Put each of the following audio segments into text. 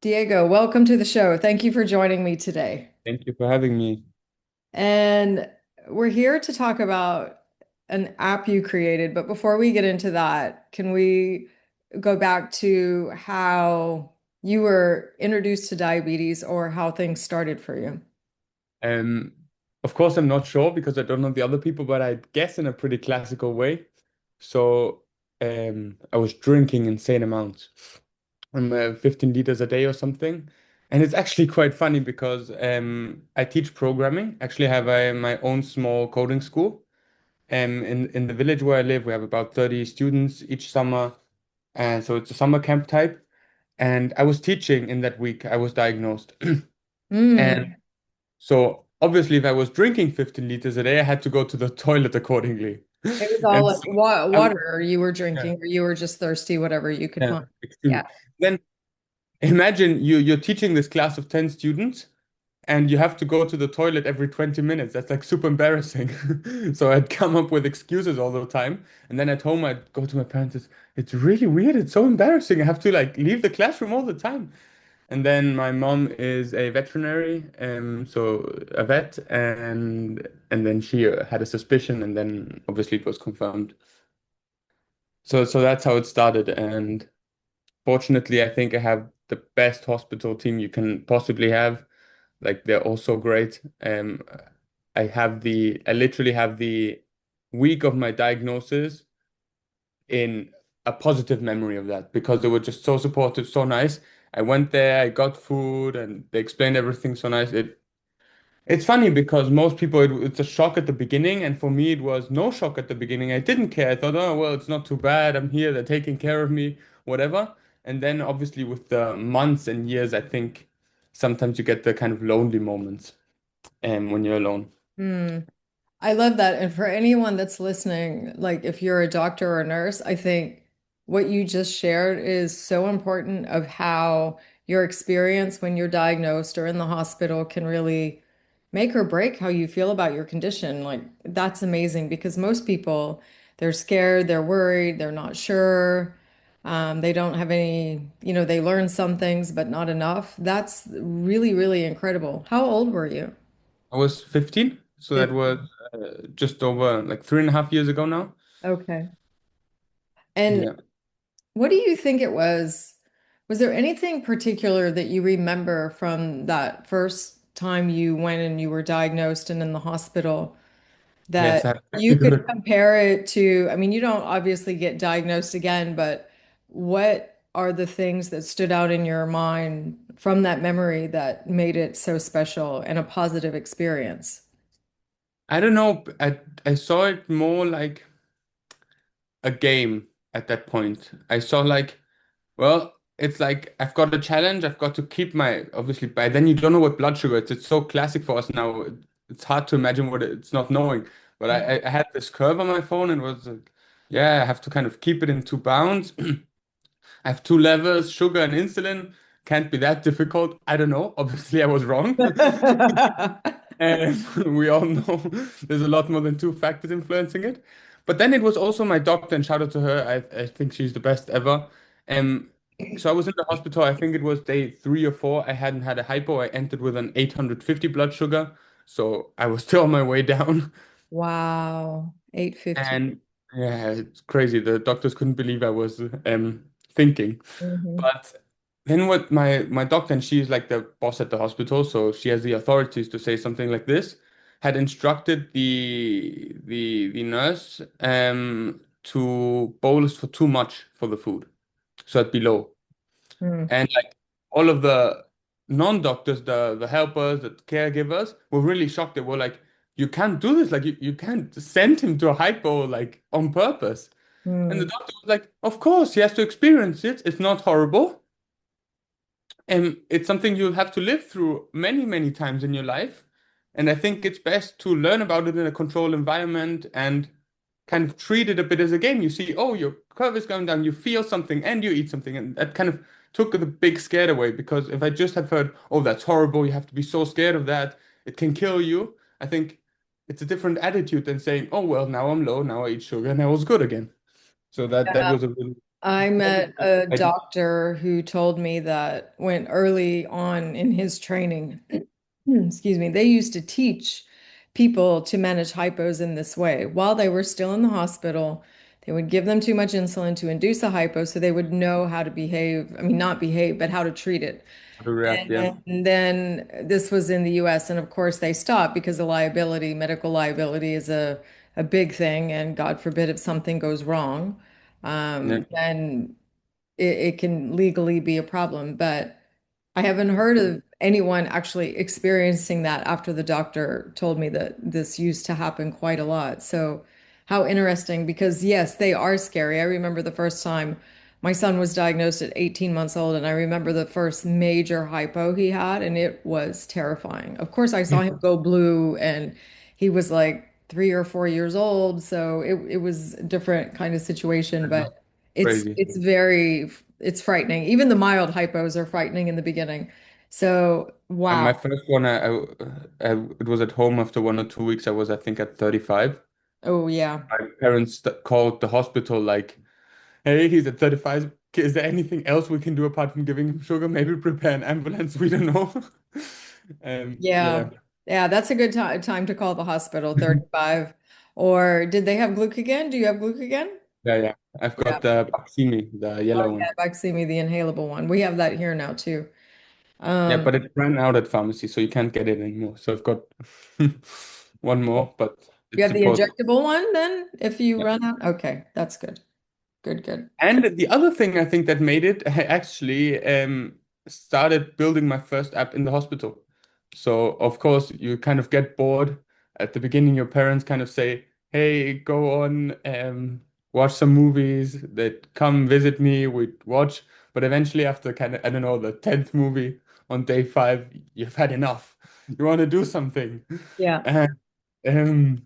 Diego, welcome to the show. Thank you for joining me today. Thank you for having me. And we're here to talk about an app you created. But before we get into that, can we go back to how you were introduced to diabetes or how things started for you? Um, of course, I'm not sure because I don't know the other people, but I guess in a pretty classical way. So, I was drinking insane amounts, 15 liters a day or something. And it's actually quite funny because I teach programming. Actually, I have my own small coding school. In the village where I live, we have about 30 students each summer, and so it's a summer camp type. And I was teaching in that week. I was diagnosed. And Mm. so obviously, if I was drinking 15 liters a day, I had to go to the toilet accordingly. It was all And like so I, water you were yeah, drinking, or you were just thirsty, whatever you could yeah, find. Yeah. extreme. Then imagine you're teaching this class of 10 students and you have to go to the toilet every 20 minutes. That's like super embarrassing. So I'd come up with excuses all the time. And then at home I'd go to my parents, it's really weird. It's so embarrassing. I have to like leave the classroom all the time. And then my mom is a veterinary, so a vet, and then she had a suspicion, and then obviously it was confirmed. So that's how it started. And fortunately, I think I have the best hospital team you can possibly have. Like they're all so great. I literally have the week of my diagnosis in a positive memory of that because they were just so supportive, so nice. I went there, I got food, and they explained everything so nice. It's funny because most people it's a shock at the beginning, and for me it was no shock at the beginning. I didn't care. I thought, oh well, it's not too bad. I'm here. They're taking care of me, whatever. And then obviously with the months and years, I think sometimes you get the kind of lonely moments, when you're alone. Hmm. I love that. And for anyone that's listening, like if you're a doctor or a nurse, I think what you just shared is so important of how your experience when you're diagnosed or in the hospital can really make or break how you feel about your condition. Like that's amazing because most people, they're scared, they're worried, they're not sure. They don't have any, they learn some things, but not enough. That's really, really incredible. How old were you? I was 15, so that was just over like 3.5 years ago now. Okay. And Yeah. what do you think it was? Was there anything particular that you remember from that first time you went and you were diagnosed and in the hospital Yes, that I you actually could heard. compare it to? I mean, you don't obviously get diagnosed again, but what are the things that stood out in your mind from that memory that made it so special and a positive experience? I don't know. I saw it more like a game at that point. I saw like, well, it's like I've got a challenge. I've got to keep my obviously by then you don't know what blood sugar is. It's so classic for us now. It's hard to imagine what it's not knowing. But I had this curve on my phone and was like, yeah, I have to kind of keep it in two bounds. I have two levels, sugar and insulin. Can't be that difficult. I don't know. Obviously, I was wrong. And we all know there's a lot more than two factors influencing it. But then it was also my doctor, and shout out to her. I think she's the best ever. Um, so I was in the hospital. I think it was day 3 or 4. I hadn't had a hypo. I entered with an 850 blood sugar. So I was still on my way down. Wow, 850. And yeah, it's crazy. The doctors couldn't believe I was thinking. Mhm. But then what my doctor, and she's like the boss at the hospital, so she has the authorities to say something like this, had instructed the nurse to bolus for too much for the food. So at below. Mm. And like all of the non-doctors, the helpers, the caregivers were really shocked. They were like, you can't do this. Like you can't send him to a hypo like on purpose. And the Mm. doctor was like, of course, he has to experience it. It's not horrible. And it's something you'll have to live through many, many times in your life. And I think it's best to learn about it in a controlled environment and kind of treat it a bit as a game. You see, oh, your curve is going down, you feel something, and you eat something. And that kind of took the big scare away because if I just had heard, oh, that's horrible, you have to be so scared of that, it can kill you, I think it's a different attitude than saying, oh, well, now I'm low, now I eat sugar, and I was good again. So that was a really. I met a doctor who told me that when early on in his training, excuse me, they used to teach people to manage hypos in this way. While they were still in the hospital, they would give them too much insulin to induce a hypo so they would know how to behave. I mean, not behave, but how to treat it. To react, yeah. And then this was in the US, and of course they stopped because the liability, medical liability is a big thing, and God forbid if something goes wrong, Yeah. then it can legally be a problem. But I haven't heard of anyone actually experiencing that after the doctor told me that this used to happen quite a lot. So, how interesting, because yes, they are scary. I remember the first time my son was diagnosed at 18 months old, and I remember the first major hypo he had, and it was terrifying. Of course, I saw him go blue, and he was like 3 or 4 years old, so it was a different kind of situation, but Crazy. it's frightening. Even the mild hypos are frightening in the beginning. So, And wow. my first one, it was at home after 1 or 2 weeks. I was, I think, at 35. Oh, yeah. My parents called the hospital like, "Hey, he's at 35. Is there anything else we can do apart from giving him sugar? Maybe prepare an ambulance. We don't know." Yeah. Yeah. Yeah, that's a good time to call the hospital, 35. Or did they have glucagon? Do you have glucagon? Yeah, yeah. I've Yeah. got the Baqsimi, the Oh, yellow yeah, one. Baqsimi, the inhalable one. We have that here now too. Yeah, Um, but it ran out at pharmacy, so you can't get it anymore. So I've got one more, but you it's have the supposed. injectable one then if you Yeah. run out? Okay, that's good. Good, good. And the other thing I think that made it, I actually started building my first app in the hospital. So of course you kind of get bored. At the beginning, your parents kind of say, "Hey, go on, watch some movies. That come visit me. We watch." But eventually, after kind of, I don't know, the 10th movie on day five, you've had enough. You want to do something. Yeah. And um,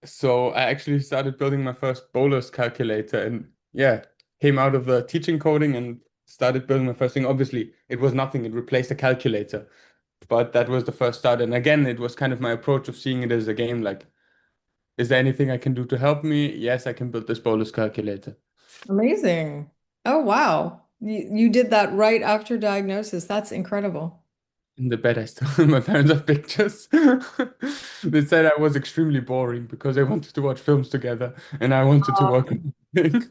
so I actually started building my first bolus calculator and yeah, came out of the teaching coding and started building my first thing. Obviously, it was nothing, it replaced a calculator, but that was the first start. And again, it was kind of my approach of seeing it as a game like, is there anything I can do to help me? Yes, I can build this bolus calculator. Amazing. Oh, wow. You did that right after diagnosis. That's incredible. In the bed, I still my parents have pictures. They said I was extremely boring because they wanted to watch films together and I wanted to work on things.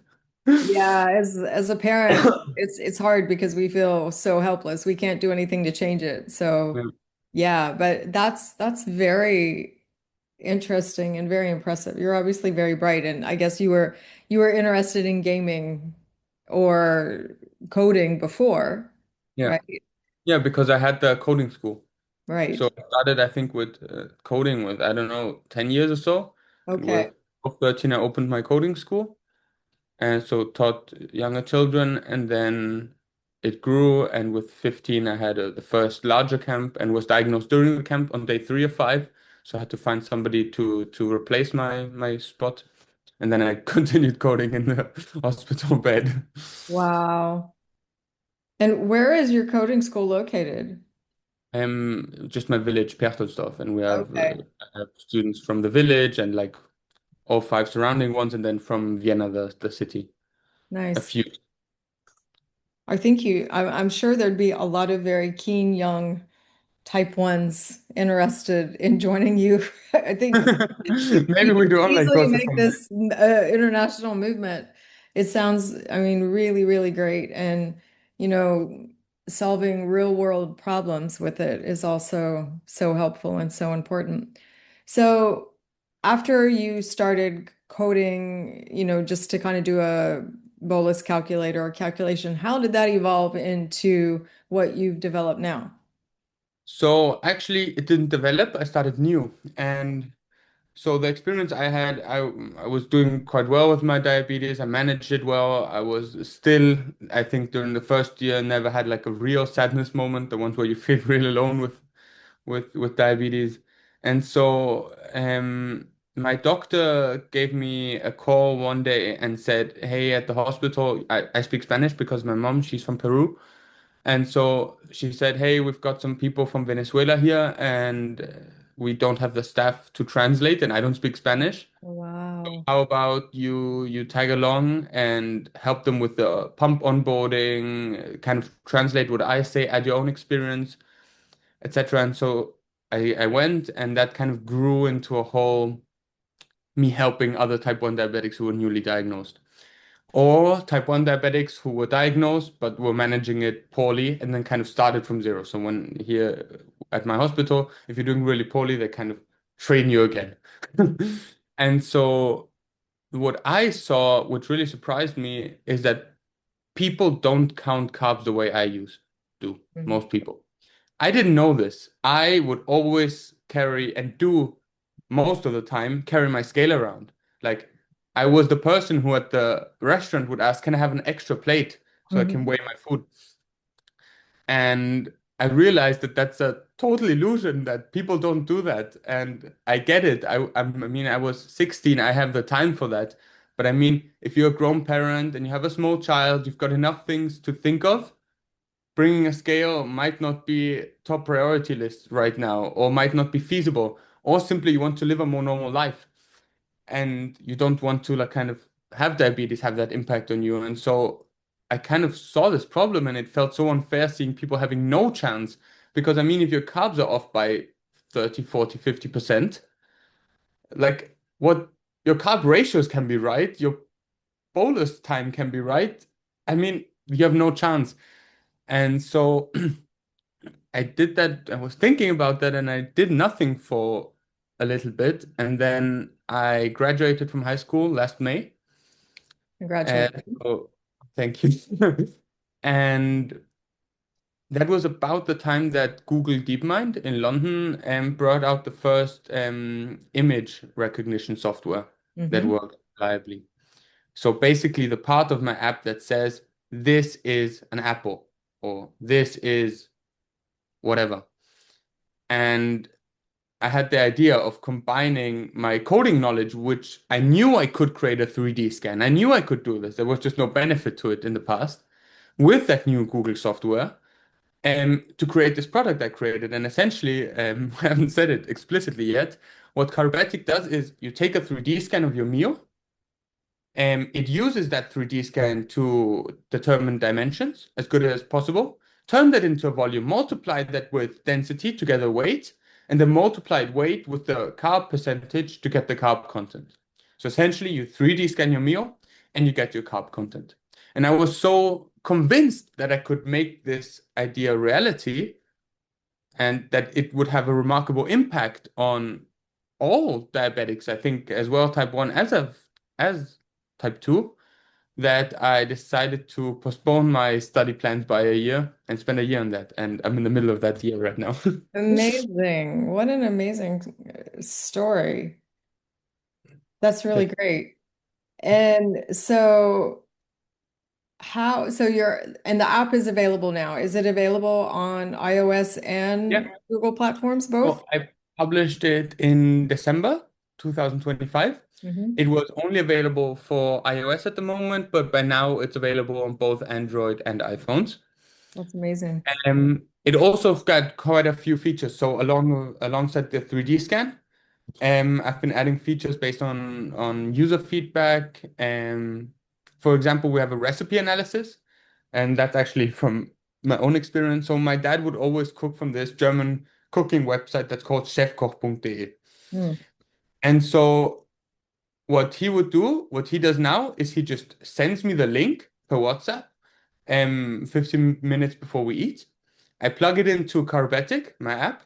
Yeah, as a parent, it's hard because we feel so helpless. We can't do anything to change it. So, yeah, but that's very interesting and very impressive. You're obviously very bright, and I guess you were interested in gaming or coding before, Yeah. right? Yeah, because I had the coding school. So Right. I started, I think, with coding with, I don't know, 10 years or so. And Okay. with 12, 13, I opened my coding school. And so taught younger children. And then it grew. And with 15, I had the first larger camp and was diagnosed during the camp on day 3 or 5. So I had to find somebody to replace my spot. And then I continued coding in the hospital bed. Wow. And where is your coding school located? Just my village, Pertelsdorf, and Okay. I have students from the village and like all five surrounding ones, and then from Vienna, the city, a Nice. few. I think I'm sure there'd be a lot of very keen young type ones interested in joining you. I think Maybe you we could do online easily courses make someday. this international movement. It sounds, I mean, really, really great. And, you know, solving real world problems with it is also so helpful and so important. So after you started coding, just to kind of do a bolus calculator or calculation, how did that evolve into what you've developed now? So actually, it didn't develop. I started new, and so the experience I had, I was doing quite well with my diabetes. I managed it well. I was still, I think, during the first year, never had like a real sadness moment, the ones where you feel real alone with diabetes. And so my doctor gave me a call one day and said, "Hey, at the hospital, I speak Spanish because my mom, she's from Peru." And so she said, "Hey, we've got some people from Venezuela here, and we don't have the staff to translate and I don't speak Spanish. Wow. How about you tag along and help them with the pump onboarding, kind of translate what I say, add your own experience, etc. And so I went, and that kind of grew into a whole me helping other type 1 diabetics who were newly diagnosed, or type 1 diabetics who were diagnosed but were managing it poorly and then kind of started from zero. So when here at my hospital, if you're doing really poorly, they kind of train you again. And so what I saw, which really surprised me, is that people don't count carbs the way I used to, Mhm. most people. I didn't know this. I would always carry and do most of the time carry my scale around. Like I was the person who at the restaurant would ask, "Can I have an extra plate so I can Mhm. weigh my food?" And I realized that that's a total illusion that people don't do that. And I get it. I mean, I was 16. I have the time for that. But I mean, if you're a grown parent and you have a small child, you've got enough things to think of. Bringing a scale might not be top priority list right now, or might not be feasible, or simply you want to live a more normal life and you don't want to like kind of have diabetes have that impact on you. And so I kind of saw this problem and it felt so unfair seeing people having no chance because I mean if your carbs are off by 30, 40, 50%, like what your carb ratios can be right, your bolus time can be right. I mean, you have no chance. And so I did that. I was thinking about that and I did nothing for a little bit. And then I graduated from high school last May. Congratulations. So thank you. And that was about the time that Google DeepMind in London brought out the first image recognition software that Hmm. worked reliably. So basically, the part of my app that says, this is an apple, or this is whatever. And I had the idea of combining my coding knowledge, which I knew I could create a 3D scan. I knew I could do this. There was just no benefit to it in the past, with that new Google software, to create this product I created. And essentially, I haven't said it explicitly yet. What Carbetic does is you take a 3D scan of your meal. It uses that 3D scan to determine dimensions as good as possible, turn that into a volume, multiply that with density to get a weight, and then multiplied weight with the carb percentage to get the carb content. So essentially, you 3D scan your meal and you get your carb content. And I was so convinced that I could make this idea reality and that it would have a remarkable impact on all diabetics, I think, as well, type 1 as type 2, that I decided to postpone my study plans by a year and spend a year on that. And I'm in the middle of that year right now. Amazing. What an amazing story. That's really great. And so and the app is available now. Is it available on iOS and Yeah. Google platforms both? So I published it in December 2025. Hmm. It was only available for iOS at the moment, but by now it's available on both Android and iPhones. That's amazing. It also got quite a few features. So alongside the 3D scan, I've been adding features based on user feedback. For example, we have a recipe analysis, and that's actually from my own experience. So my dad would always cook from this German cooking website that's called chefkoch.de. Hmm. And so what he does now is he just sends me the link per WhatsApp 15 minutes before we eat. I plug it into Carbetic, my app,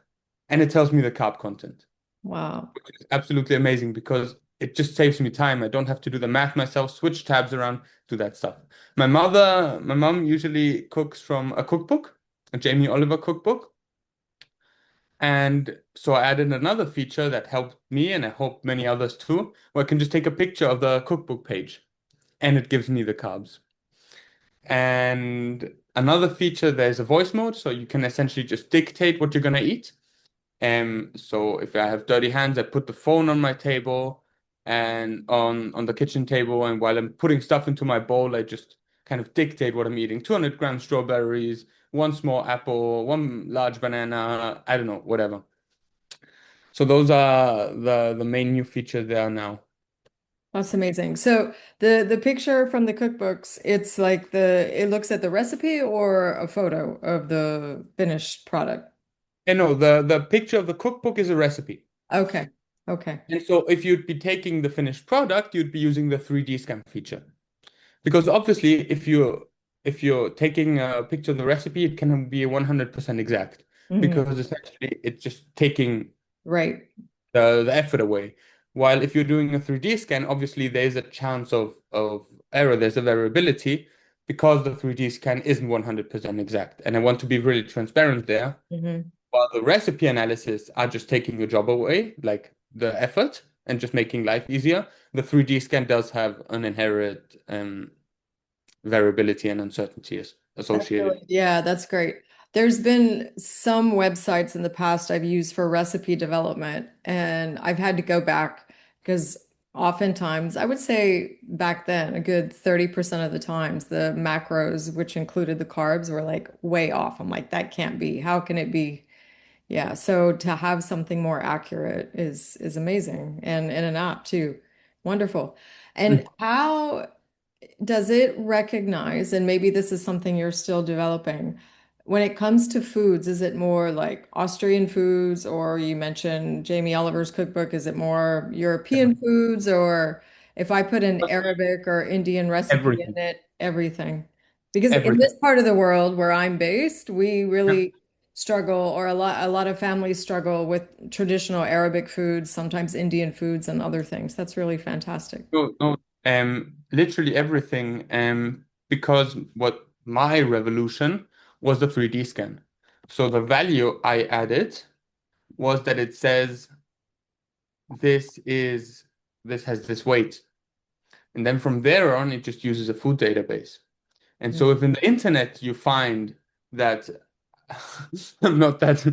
and it tells me the carb content. Wow. It's absolutely amazing because it just saves me time. I don't have to do the math myself, switch tabs around, do that stuff. My mom usually cooks from a cookbook, a Jamie Oliver cookbook. And so I added another feature that helped me and I hope many others too, where I can just take a picture of the cookbook page and it gives me the carbs. And another feature, there's a voice mode, so you can essentially just dictate what you're gonna eat. So if I have dirty hands, I put the phone on my table and on the kitchen table, and while I'm putting stuff into my bowl, I just kind of dictate what I'm eating. 200 grams strawberries, one small apple, one large banana, I don't know, whatever. So those are the main new features there now. That's amazing. So the picture from the cookbooks, it's like it looks at the recipe or a photo of the finished product. And no, the picture of the cookbook is a recipe. Okay. Okay. And so if you'd be taking the finished product, you'd be using the 3D scan feature. Because obviously, if you're taking a picture of the recipe, it can be 100% exact Hmm. because essentially it's just taking Right. the effort away. While if you're doing a 3D scan, obviously there's a chance of error, there's a variability because the 3D scan isn't 100% exact. And I want to be really transparent there. Hmm. While the recipe analysis are just taking your job away, like the effort and just making life easier, the 3D scan does have an inherent variability and uncertainty is That's really, associated. yeah, that's great. There's been some websites in the past I've used for recipe development, and I've had to go back because oftentimes, I would say back then, a good 30% of the times, the macros, which included the carbs, were like way off. I'm like, that can't be. How can it be? Yeah, so to have something more accurate is amazing, and in an app too. Wonderful. And how does it recognize, and maybe this is something you're still developing, when it comes to foods, is it more like Austrian foods, or you mentioned Jamie Oliver's cookbook, is it more European foods, or if I put an Arabic or Indian recipe in Everything, it, everything? Because in everything. this part of the world where I'm based, we Yeah. really struggle, or a lot of families struggle with traditional Arabic foods, sometimes Indian foods and other things. That's really fantastic. No, no, literally everything. Because what my revolution was the 3D scan. So the value I added was that it says this is this has this weight. And then from there on, it just uses a food database. And so if in the internet you find that I'm not that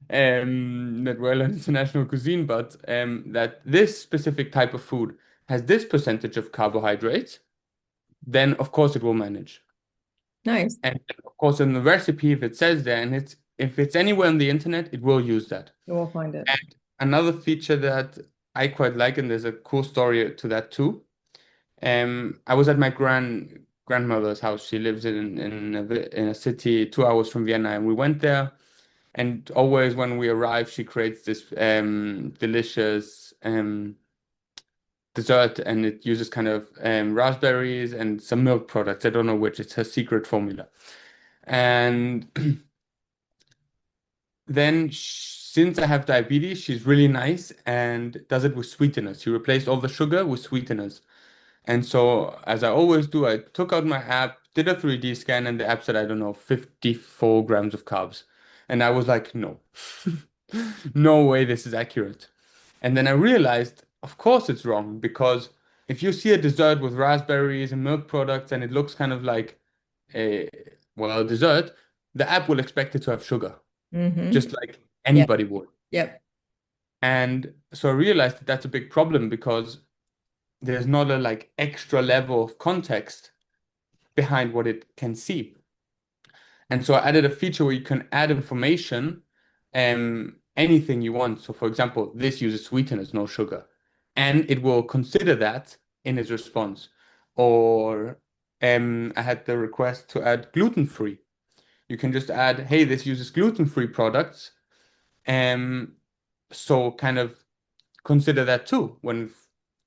well in international cuisine, but that this specific type of food has this percentage of carbohydrates, then of course it will manage. Nice. And of course in the recipe, if it says there and it's if it's anywhere on the internet, it will use that. You will find it. And another feature that I quite like, and there's a cool story to that too. I was at my grandmother's house. She lives in a city 2 hours from Vienna, and we went there. And always when we arrive, she creates this delicious dessert, and it uses kind of raspberries and some milk products. I don't know which. It's her secret formula. And then, since I have diabetes, she's really nice and does it with sweeteners. She replaced all the sugar with sweeteners. And so, as I always do, I took out my app, did a 3D scan, and the app said, I don't know, 54 grams of carbs. And I was like, no, no way this is accurate. And then I realized, of course it's wrong, because if you see a dessert with raspberries and milk products and it looks kind of like a, well, a dessert, the app will expect it to have sugar, Mm-hmm. just like Yep. anybody would. Yep. And so I realized that that's a big problem because there's not a like extra level of context behind what it can see. And so I added a feature where you can add information, anything you want. So for example, this uses sweeteners, no sugar, and it will consider that in its response. Or I had the request to add gluten-free. You can just add, hey, this uses gluten-free products. Um, so kind of consider that too when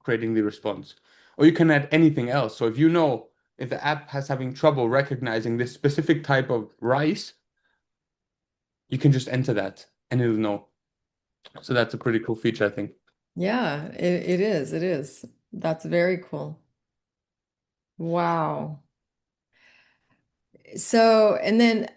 creating the response. Or you can add anything else. So if you know if the app has having trouble recognizing this specific type of rice, you can just enter that and it'll know. So that's a pretty cool feature, I think. Yeah, it is. It is. That's very cool. Wow. So, and then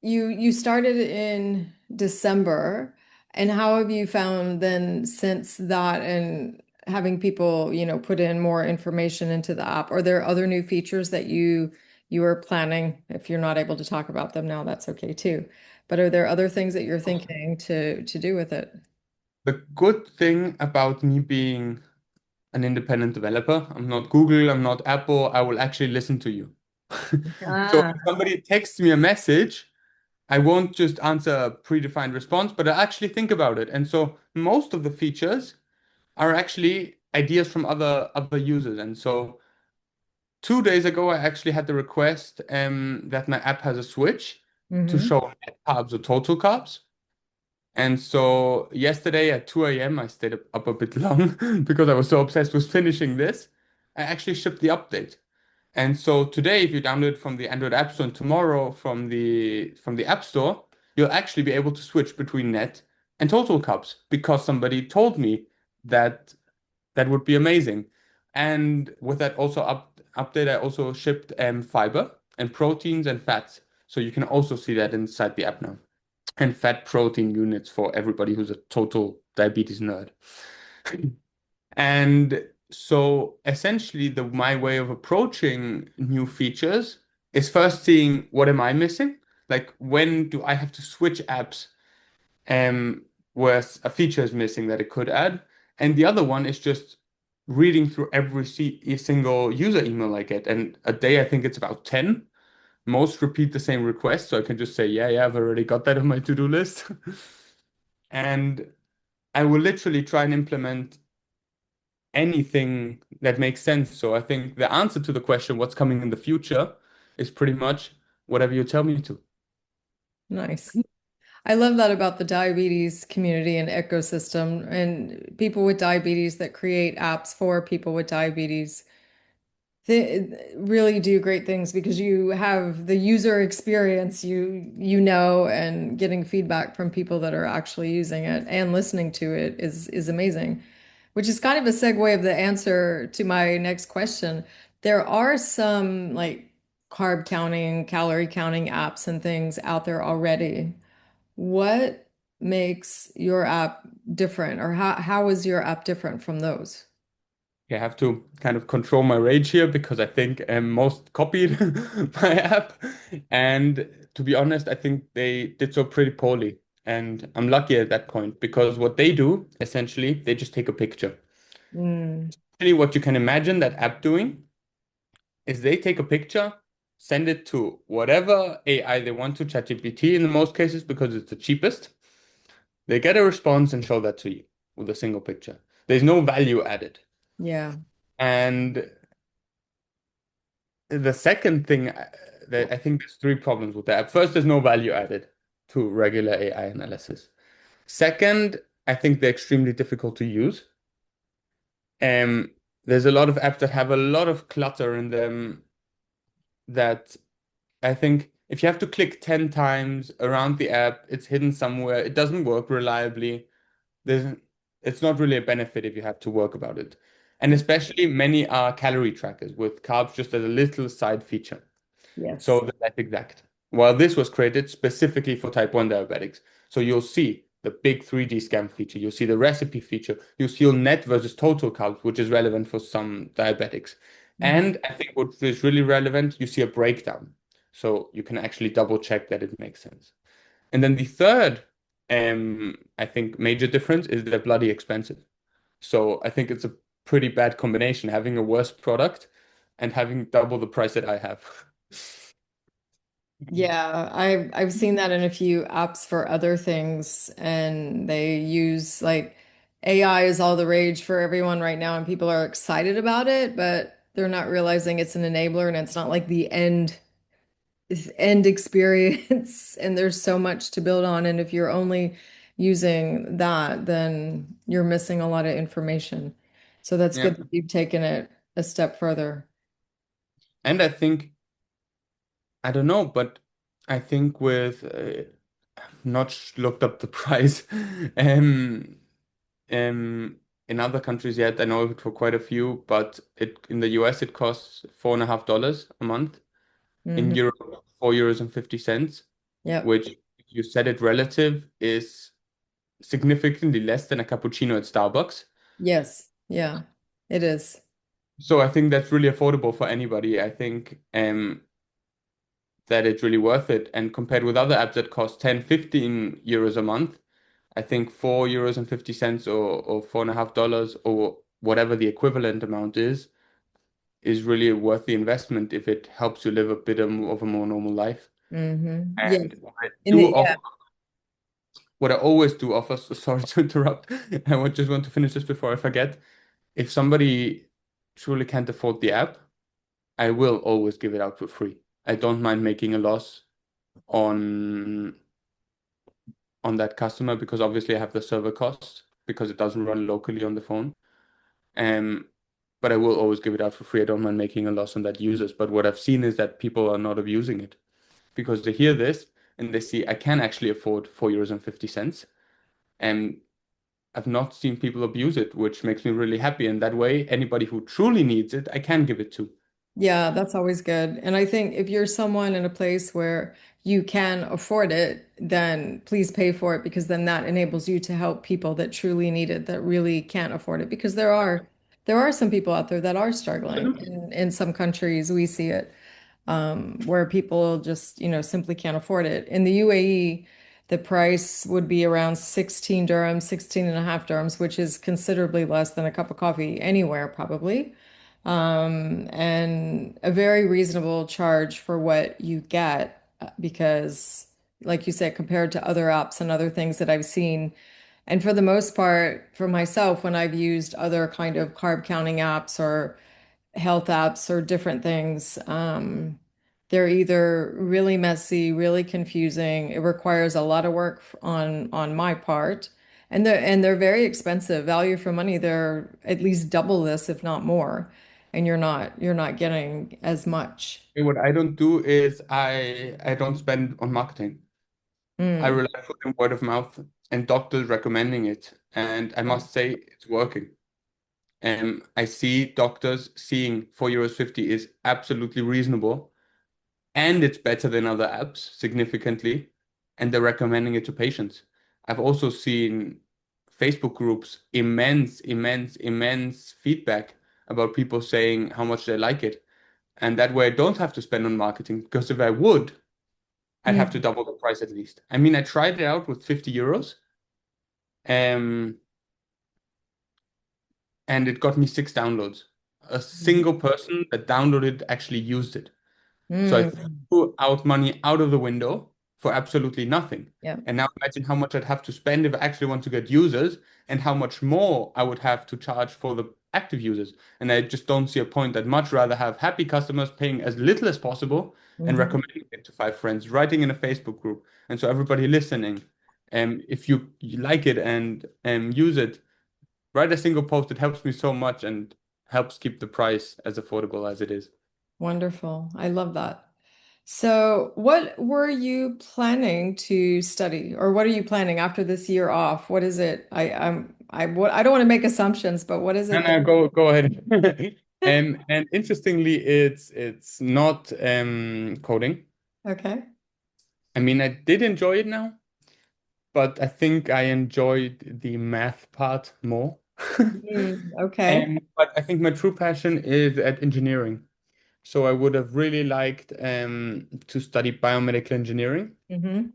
you started in December, and how have you found then since that and having people, put in more information into the app? Are there other new features that you are planning? If you're not able to talk about them now, that's okay too. But are there other things that you're thinking to do with it? The good thing about me being an independent developer, I'm not Google, I'm not Apple, I will actually listen to you. So Ah, if somebody texts me a message, I won't just answer a predefined response, but I actually think about it. And so most of the features are actually ideas from other users. And so 2 days ago, I actually had the request that my app has a switch to Hmm. show net carbs or total carbs. And so yesterday at 2 a.m., I stayed up a bit long because I was so obsessed with finishing this. I actually shipped the update. And so today, if you download it from the Android App Store and tomorrow from the App Store, you'll actually be able to switch between net and total carbs because somebody told me that that would be amazing. And with that also update, I also shipped fiber and proteins and fats. So you can also see that inside the app now. And fat protein units for everybody who's a total diabetes nerd. And so essentially my way of approaching new features is first seeing what am I missing? Like when do I have to switch apps um, where a feature is missing that it could add. And the other one is just reading through single user email I get. And a day, I think it's about 10. Most repeat the same request. So I can just say, yeah, yeah, I've already got that on my to-do list. And I will literally try and implement anything that makes sense. So I think the answer to the question, what's coming in the future, is pretty much whatever you tell me to. Nice. I love that about the diabetes community and ecosystem and people with diabetes that create apps for people with diabetes. They really do great things because you have the user experience, you know, and getting feedback from people that are actually using it and listening to it is amazing. Which is kind of a segue of the answer to my next question. There are some like carb counting, calorie counting apps and things out there already. What makes your app different, or how is your app different from those? I have to kind of control my rage here because I think most copied my app. And to be honest, I think they did so pretty poorly. And I'm lucky at that point because what they do, essentially, they just take a picture. Mm, Really, what you can imagine that app doing is they take a picture, send it to whatever AI they want to, ChatGPT in the most cases because it's the cheapest. They get a response and show that to you with a single picture. There's no value added. yeah. And the second thing that I think there's three problems with that. First, there's no value added to regular AI analysis. Second, I think they're extremely difficult to use. Um, there's a lot of apps that have a lot of clutter in them that I think if you have to click 10 times around the app, it's hidden somewhere, it doesn't work reliably. There's, it's not really a benefit if you have to work about it. And especially many are calorie trackers with carbs just as a little side feature. So Yes. that's exact. While this was created specifically for type 1 diabetics. So you'll see the big 3D scan feature, you'll see the recipe feature, you'll see your net versus total carbs, which is relevant for some diabetics. Mhm. And I think what is really relevant, you see a breakdown. So you can actually double check that it makes sense. And then the third, I think, major difference is they're bloody expensive. So I think it's a pretty bad combination having a worse product and having double the price that I have. Yeah, I've seen that in a few apps for other things, and they use like AI is all the rage for everyone right now, and people are excited about it, but they're not realizing it's an enabler and it's not like the end experience. And there's so much to build on, and if you're only using that, then you're missing a lot of information. So that's Yeah. good that you've taken it a step further. And I think, I don't know, but I think with, not looked up the price, um, um, in other countries yet, I know it for quite a few, but in the US it costs $4.50 a month. In Hmm. Europe, 4 euros and 50 cents, Yep. which if you set it relative is significantly less than a cappuccino at Starbucks. Yes. Yeah, it is. So I think that's really affordable for anybody. I think that it's really worth it. And compared with other apps that cost 10, 15 euros a month, I think 4 euros and 50 cents or $4.50 or whatever the equivalent amount is really worth the investment if it helps you live a bit of a more normal life. Yeah. And I In do the offer what I always do offer, so sorry to interrupt. Just want to finish this before I forget. If somebody truly can't afford the app, I will always give it out for free. I don't mind making a loss on that customer because obviously I have the server cost because it doesn't run locally on the phone. Um, but I will always give it out for free. I don't mind making a loss on that users. But what I've seen is that people are not abusing it because they hear this and they see I can actually afford 4.50 euros. And I've not seen people abuse it, which makes me really happy. And that way, anybody who truly needs it, I can give it to. Yeah, that's always good. And I think if you're someone in a place where you can afford it, then please pay for it because then that enables you to help people that truly need it, that really can't afford it. Because there are some people out there that are struggling. In some countries, we see it where people just, simply can't afford it. In the UAE, the price would be around 16 dirhams, 16 and a half dirhams, which is considerably less than a cup of coffee anywhere, probably. And a very reasonable charge for what you get because, like you said, compared to other apps and other things that I've seen, and for the most part, for myself, when I've used other kind of carb counting apps or health apps or different things, they're either really messy, really confusing. It requires a lot of work on my part, and they're very expensive. Value for money, they're at least double this, if not more, and you're not getting as much. What I don't do is I don't spend on marketing. I Mm. rely fully on word of mouth and doctors recommending it. And I must say it's working. I see doctors seeing 4.50 euros is absolutely reasonable and it's better than other apps significantly, and they're recommending it to patients. I've also seen Facebook groups, immense feedback about people saying how much they like it. And that way I don't have to spend on marketing because if I would, I'd have to Mm. double the price at least. I mean, I tried it out with 50 euros, um, and it got me 6 downloads. A single person that downloaded actually used it. So I Mm. threw out money out of the window for absolutely nothing. Yeah. And now imagine how much I'd have to spend if I actually want to get users and how much more I would have to charge for the active users. And I just don't see a point. I'd much rather have happy customers paying as little as possible and Mhm. recommending it to 5 friends, writing in a Facebook group. And so everybody listening, if you like it and use it, write a single post. It helps me so much and helps keep the price as affordable as it is. Wonderful. I love that. So, what were you planning to study, or what are you planning after this year off? What is it? I don't want to make assumptions, but what is No, it that? no, go ahead. And interestingly, it's not coding. Okay. I mean, I did enjoy it now, but I think I enjoyed the math part more. Okay. But I think my true passion is at engineering. So I would have really liked to study biomedical engineering. Hmm.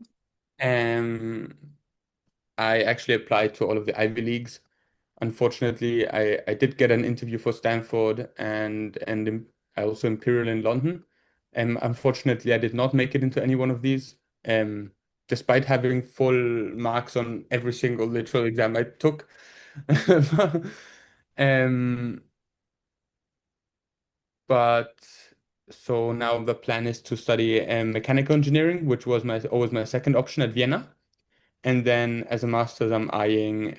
Um, I actually applied to all of the Ivy Leagues. Unfortunately, I did get an interview for Stanford I also Imperial in London. Unfortunately, I did not make it into any one of these, despite having full marks on every single literal exam I took. Um, but so now the plan is to study mechanical engineering, which was my always my second option at Vienna. And then as a master's, I'm eyeing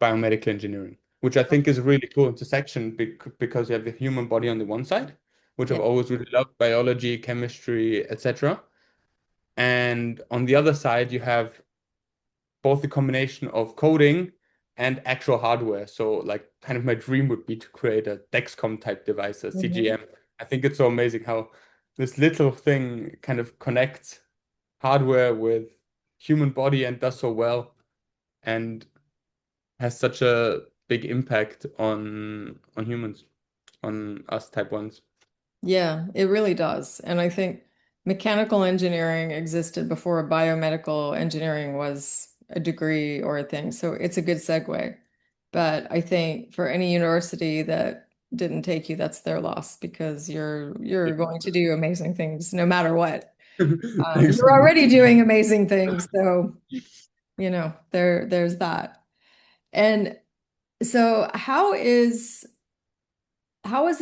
biomedical engineering, which I think is a really cool intersection because you have the human body on the one side, which I've Yeah. always really loved, biology, chemistry, etc. And on the other side, you have both the combination of coding and actual hardware. So like kind of my dream would be to create a Dexcom type device, a Hmm. CGM. I think it's so amazing how this little thing kind of connects hardware with human body and does so well and has such a big impact on humans, on us type ones. Yeah, it really does. And I think mechanical engineering existed before biomedical engineering was a degree or a thing. So it's a good segue. But I think for any university that didn't take you, that's their loss because you're going to do amazing things no matter what. Thanks so You're much. already doing amazing things, so there's that. And so how has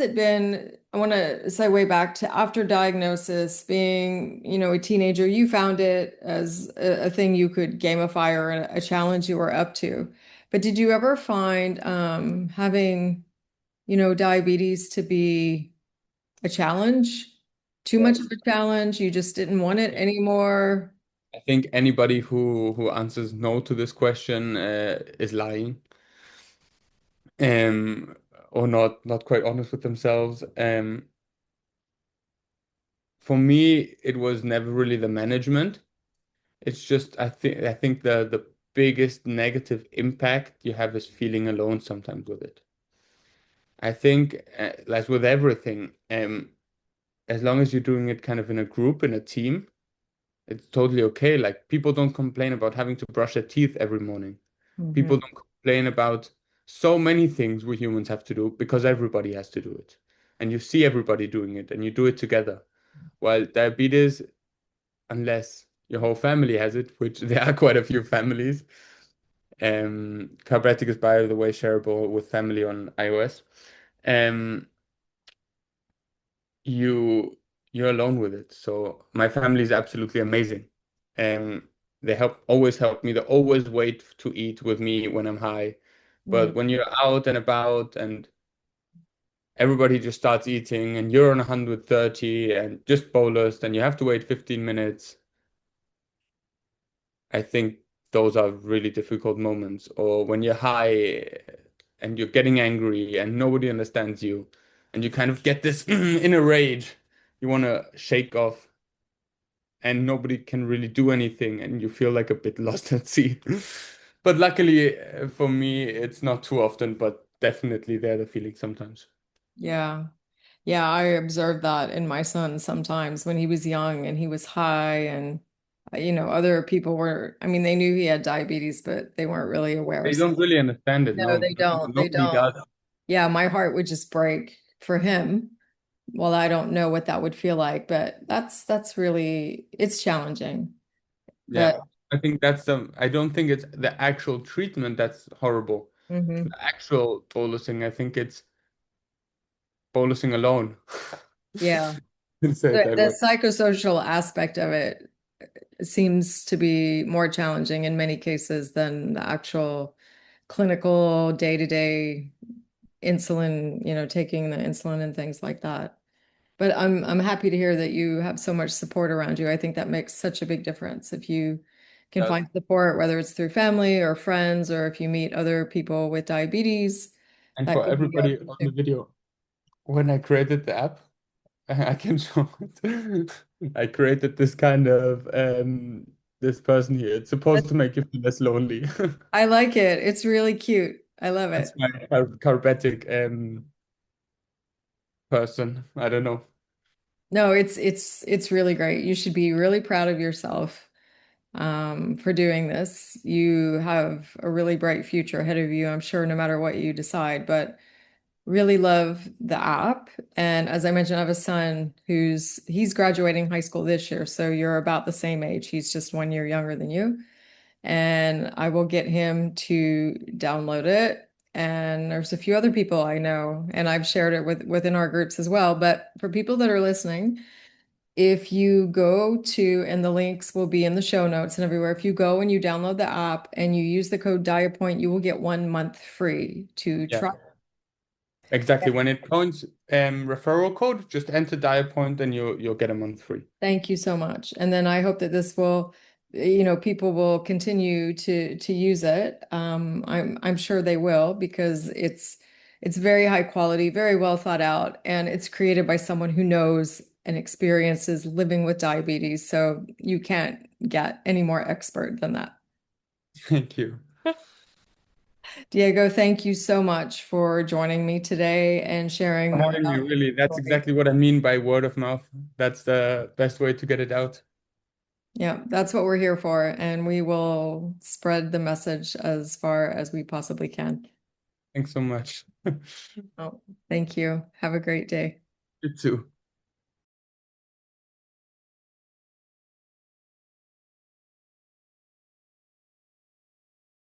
it been? I want to segue back to after diagnosis, being, a teenager, you found it as a thing you could gamify or a challenge you were up to. But did you ever find having, diabetes to be a challenge? Too much of Yes. a challenge? You just didn't want it anymore? I think anybody who answers no to this question is lying, um, or not quite honest with themselves. For me, it was never really the management. It's just I think the biggest negative impact you have is feeling alone sometimes with it. I think, like with everything, as long as you're doing it kind of in a group, in a team, it's totally okay. Like people don't complain about having to brush their teeth every morning. Mhm. People don't complain about so many things we humans have to do because everybody has to do it. And you see everybody doing it and you do it together. While diabetes, unless your whole family has it, which there are quite a few families, Carbetic is, by the way, shareable with family on iOS. Um, you you're alone with it. So my family is absolutely amazing. Um, they always help me. They always wait to eat with me when I'm high. Mm. But when you're out and about and everybody just starts eating and you're on 130 and just bolus, and you have to wait 15 minutes, I think those are really difficult moments. Or when you're high and you're getting angry and nobody understands you, and you kind of get this inner rage you want to shake off, and nobody can really do anything, and you feel like a bit lost at sea. But luckily for me, it's not too often, but definitely there the feeling sometimes. Yeah. Yeah, I observed that in my son sometimes when he was young and he was high and other people were, I mean, they knew he had diabetes, but they weren't really aware. They So don't really understand it. no, No, they don't. They nobody don't. does. Yeah, my heart would just break for him. Well, I don't know what that would feel like, but that's really it's challenging. Yeah, But I think I don't think it's the actual treatment that's horrible. The mhm. actual bolusing, I think it's bolusing alone. Yeah. Let's say it that The way. psychosocial aspect of it seems to be more challenging in many cases than the actual clinical day-to-day insulin, taking the insulin and things like that. But I'm happy to hear that you have so much support around you. I think that makes such a big difference if you can Does. find support, whether it's through family or friends, or if you meet other people with diabetes, And that for can be everybody helpful on the too. video, when I created the app, I can show it. I created this kind of this person here. It's supposed to make you feel less lonely. I like it. It's really cute. I love That's it. my carbetic person. I don't know. No, it's really great. You should be really proud of yourself for doing this. You have a really bright future ahead of you, I'm sure, no matter what you decide. But really love the app. And as I mentioned, I have a son he's graduating high school this year, so you're about the same age. He's just 1 year younger than you. And I will get him to download it. And there's a few other people I know, and I've shared it within our groups as well. But for people that are listening, if you go to, and the links will be in the show notes and everywhere, if you go and you download the app and you use the code DIAPOINT, you will get 1 month free to Yeah, try. exactly. When it counts referral code, just enter Diapoint and you'll get a month free. Thank you so much. And then I hope that this will, people will continue to use it. I'm sure they will because it's very high quality, very well thought out, and it's created by someone who knows and experiences living with diabetes. So you can't get any more expert than that. Thank you Diego, thank you so much for joining me today and sharing for more having me. about Really, your that's story. exactly what I mean by word of mouth. That's the best way to get it out. Yeah, that's what we're here for, and we will spread the message as far as we possibly can. Thanks so much. Oh, thank you. Have a great day. You too.